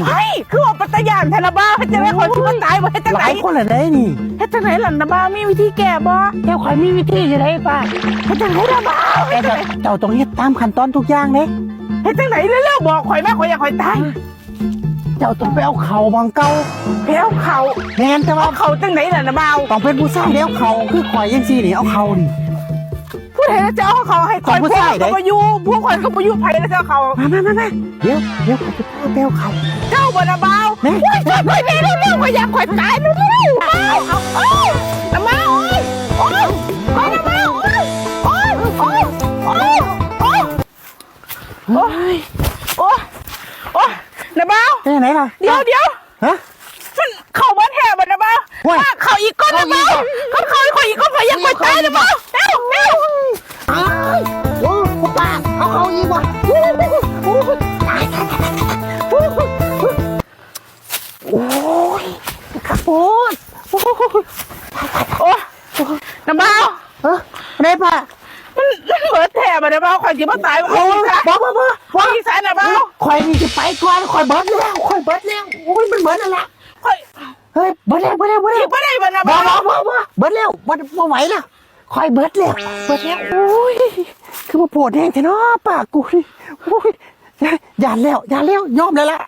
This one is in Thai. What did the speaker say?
เฮ้ยคือว่าปัตยานแทนบ้าจะได้คนที่มันตายมาให้จัง ห ไหน ลายคนเลยได้นี่ ให้จังไหนหล่ะนะบ้ามีวิธีแก้บ่ เจ้าข่อยมีวิธีจะได้ป่ะ ให้จังไหนละบ้า แต่เจ้าต้องเฮ็ดตามขั้นตอนทุกอย่างเด้ ให้จังไหนเร็วๆบอกข่อยแม่ข่อยอยากข่อยตาย เจ้าต้องไปเอาเข่าบางเก่า แพ้วเข่า แม่นแต่ว่า เขาจังไหนล่ะนะบ้า ต้องเป็นผู้ชายแล้วเข่าคือข่อยยังซี่นี่เอาเข่านี่ ผู้ใดจะเอาเขาให้ข่อย ของผู้ พวก ชาย เขา เด้ ก็บ่อยู่พวกข่อยก็บ่อยู่ไผแล้วจะเอาเขา มาเดี๋ยวข่อยจะพาไปเอาเข่า เจ้าบ่นะบ้า แม่ โอ้ยข่อยนี่เร็วๆข่อยอยากข่อยตายเร็วๆเอานะบ้าโอ้ยโอ้ยนะบ้าโอ้ยโอ้ยโอ้ยโอ้ยโอ้ยโอ้ยโอ้ยนะบ้า ไปไหนล่ะ เดี๋ยว ฮะ มันเข้าบ้านแห่บ้านนะบ้า โอ้ย เข้าอีกก้อนนะบ้าเข้าอีกก้อนข่อยอยากข่อยตายนะบ้าเร็ว อ้าวโอ้พ่อป้าเอาเข่าอีกว่ะโอ้ยขับพูด โอ้ยนะบ้า ได้ป่ะ มันเหมือนแห่บ้านนะบ้าข่อยสิมาตาย โอ้ยบอก อีสานนะบ้า ข่อยนี่จะไปก่อนข่อยเบิดแล้วโอ้ยมันเบิดแล้วล่ะ ข่อย เฮ้ยเบิดแล้ว อีกบ่ได้บ้านนะ บ่ บ้า เบิดแล้วบ่ไหวแล้วข่อยเบิดแล้วโอ้ยคือมาปวดแห้งแท้เนาะปากกูนี่โอ้ยยานแล้วยอมแล้วล่ะ